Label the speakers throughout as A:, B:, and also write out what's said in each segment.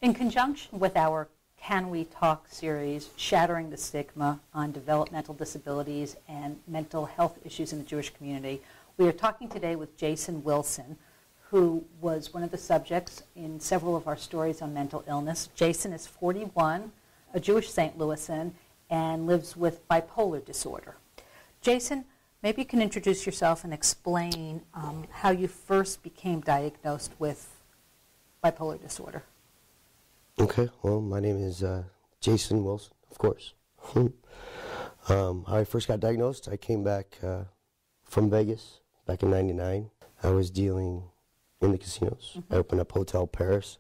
A: In conjunction with our Can We Talk series, shattering the stigma on developmental disabilities and mental health issues in the Jewish community, we are talking today with Jason Wilson, who was one of the subjects in several of our stories on mental illness. Jason is 41, a Jewish St. Louisan, and lives with bipolar disorder. Jason, maybe you can introduce yourself and explain how you first became diagnosed with bipolar disorder.
B: Okay, well, my name is Jason Wilson, of course. How I first got diagnosed, I came back from Vegas back in '99. I was dealing in the casinos. I opened up Hotel Paris,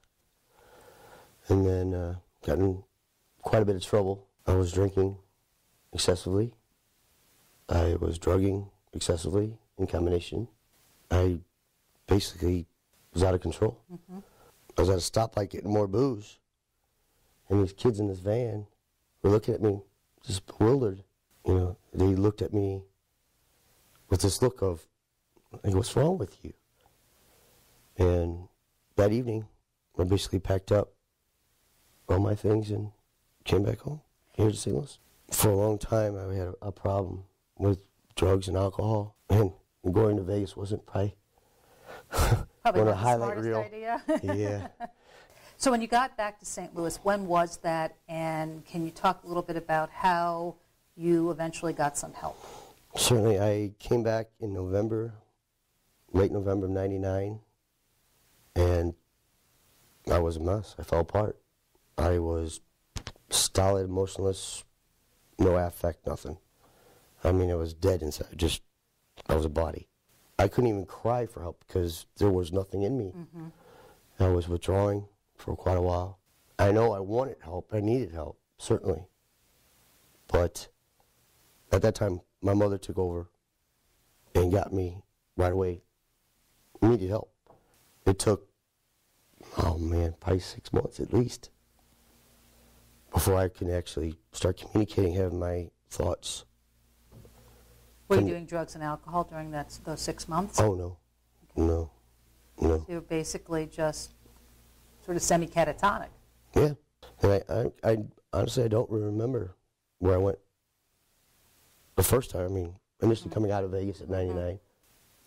B: and then got in quite a bit of trouble. I was drinking excessively. I was drugging excessively in combination. I basically was out of control. I was at a stoplight getting more booze. And these kids in this van were looking at me just bewildered. You know, they looked at me with this look of, like, what's wrong with you? And that evening, I basically packed up all my things and came back home, here to St. Louis. For a long time, I had a problem with drugs and alcohol. And going to Vegas wasn't probably
A: Probably
B: one
A: not
B: of
A: the
B: highlight
A: smartest
B: reel.
A: idea.
B: Yeah.
A: So when you got back to St. Louis, when was that? And can you talk a little bit about how you eventually got some help?
B: Certainly. I came back in November, late November of '99, and I was a mess. I fell apart. I was stolid, emotionless, no affect, nothing. I mean, I was dead inside. I was a body. I couldn't even cry for help because there was nothing in me. I was withdrawing for quite a while. I know I wanted help. I needed help, certainly. But at that time, my mother took over and got me right away. I needed help. It took, oh man, probably 6 months at least before I could actually start communicating, have my thoughts.
A: Were you doing drugs and alcohol during those 6 months?
B: Oh, no. No. No.
A: So you were basically just sort of semi-catatonic.
B: Yeah. And I honestly, I don't remember where I went the first time. I mean, initially coming out of Vegas at '99.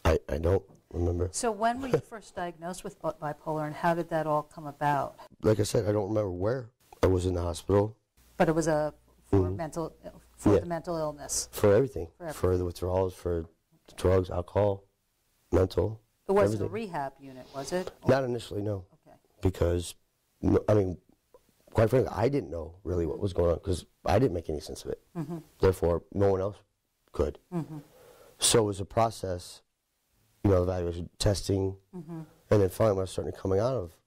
B: I don't remember.
A: So when were you first diagnosed with bipolar, and how did that all come about?
B: Like I said, I don't remember where. I was in the hospital.
A: But it was for the mental illness.
B: For everything. For the withdrawals, for the drugs, alcohol, mental.
A: It wasn't
B: everything.
A: a rehab unit, was it?
B: Not initially, no.
A: Okay.
B: Because, I mean, quite frankly, I didn't know really what was going on because I didn't make any sense of it. Therefore, no one else could. So it was a process, evaluation, testing, and then finally when I started coming out of,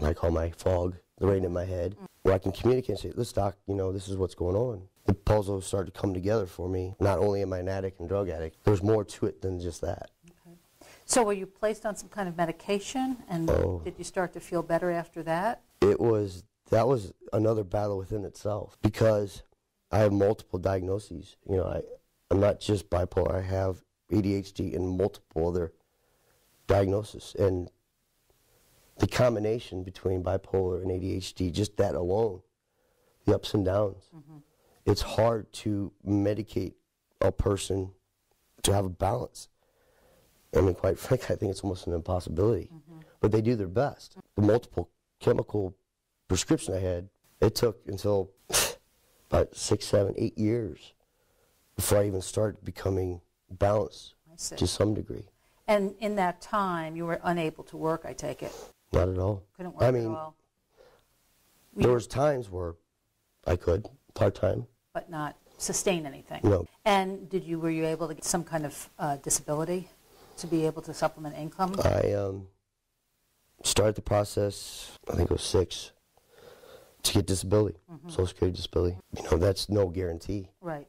B: I call my fog, the rain in my head, where I can communicate and say, "Listen, doc, this is what's going on." The puzzle started to come together for me. Not only am I an addict and drug addict, there's more to it than just that.
A: So were you placed on some kind of medication, and did you start to feel better after that?
B: That was another battle within itself because I have multiple diagnoses. I'm not just bipolar. I have ADHD and multiple other diagnoses. And the combination between bipolar and ADHD, just that alone, the ups and downs, it's hard to medicate a person to have a balance. I mean, quite frankly, I think it's almost an impossibility. But they do their best. The multiple chemical prescription I had, it took until about 6, 7, 8 years before I even started becoming balanced to some degree.
A: And in that time, you were unable to work, I take it?
B: Not at all.
A: Couldn't work at all?
B: There was times where I could, part-time.
A: But not sustain anything?
B: No.
A: And were you able to get some kind of disability to be able to supplement income?
B: I started the process, I think it was 6, to get disability, Social Security disability. That's no guarantee.
A: Right.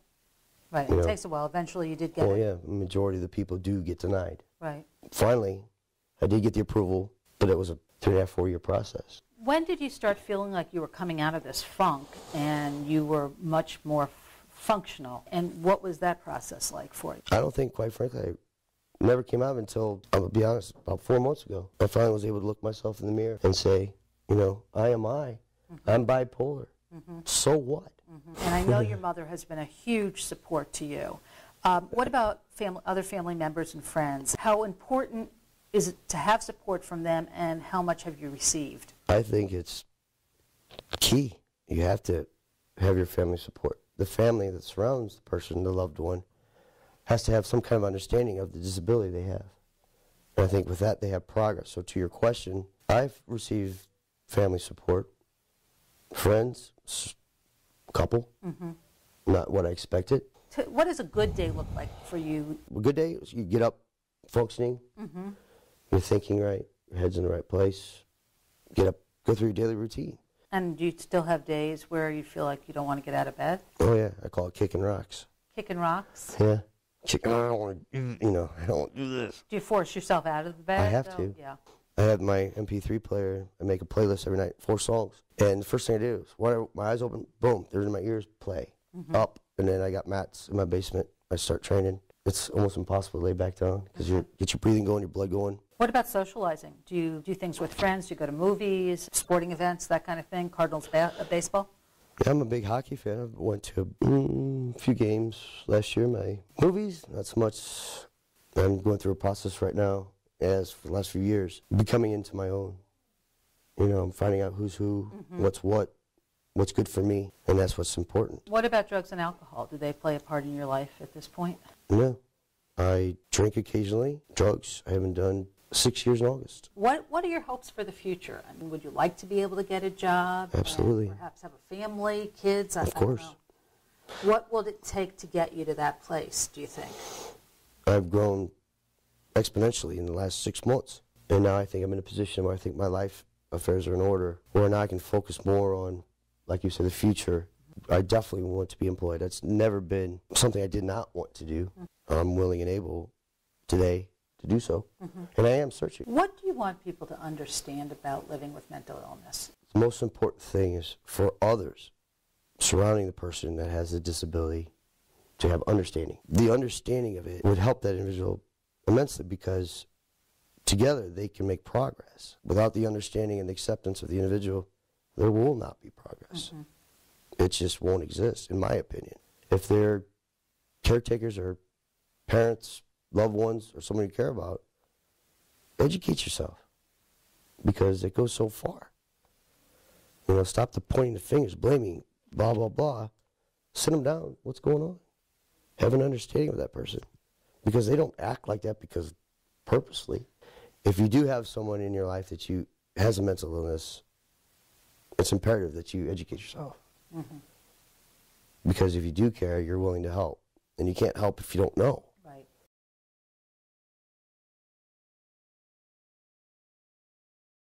A: It takes a while. Eventually you did get it.
B: Oh, yeah. The majority of the people do get denied.
A: Right.
B: Finally, I did get the approval, but it was a 3.5, 4-year process.
A: When did you start feeling like you were coming out of this funk and you were much more functional? And what was that process like for you?
B: I don't think, quite frankly, I never came out until, I'm going to be honest, about 4 months ago. I finally was able to look myself in the mirror and say, You know, I'm bipolar. So what?
A: And I know your mother has been a huge support to you. What about other family members and friends? How important is it to have support from them, and how much have you received?
B: I think it's key. You have to have your family support. The family that surrounds the person, the loved one, has to have some kind of understanding of the disability they have. And I think with that, they have progress. So to your question, I've received family support, friends, couple, not what I expected.
A: What does a good day look like for you?
B: A good day is you get up functioning, you're thinking right, your head's in the right place, get up, go through your daily routine.
A: And do you still have days where you feel like you don't want to get out of bed?
B: Oh yeah, I call it kicking rocks.
A: Kicking rocks?
B: Yeah. I don't want to do, I don't want to do this.
A: Do you force yourself out of the bed?
B: I have to.
A: Yeah.
B: I have my MP3 player. I make a playlist every night, 4 songs. And the first thing I do is, when my eyes open, boom, they're in my ears, play, up. And then I got mats in my basement. I start training. It's almost impossible to lay back down because you get your breathing going, your blood going.
A: What about socializing? Do you do things with friends? Do you go to movies, sporting events, that kind of thing? Cardinals baseball?
B: Yeah, I'm a big hockey fan. I went to a few games last year. My movies, not so much. I'm going through a process right now, as for the last few years, becoming into my own. I'm finding out who's who, what's good for me, and that's what's important.
A: What about drugs and alcohol? Do they play a part in your life at this point?
B: No. I drink occasionally. Drugs, I haven't done 6 years in August.
A: What are your hopes for the future? I mean, would you like to be able to get a job?
B: Absolutely.
A: And perhaps have a family, kids?
B: Of course.
A: I don't know. What will it take to get you to that place, do you think?
B: I've grown exponentially in the last 6 months. And now I think I'm in a position where I think my life affairs are in order, where now I can focus more on, like you said, the future. I definitely want to be employed. That's never been something I did not want to do. I'm willing and able today to do so, and I am searching.
A: What do you want people to understand about living with mental illness?
B: The most important thing is for others surrounding the person that has a disability to have understanding. The understanding of it would help that individual immensely, because together they can make progress. Without the understanding and the acceptance of the individual, there will not be progress. It just won't exist, in my opinion. If they're caretakers or parents, loved ones, or someone you care about, educate yourself, because it goes so far. Stop the pointing the fingers, blaming, blah, blah, blah. Sit them down. What's going on? Have an understanding of that person, because they don't act like that because purposely. If you do have someone in your life that has a mental illness, it's imperative that you educate yourself. Because if you do care, you're willing to help. And you can't help if you don't know.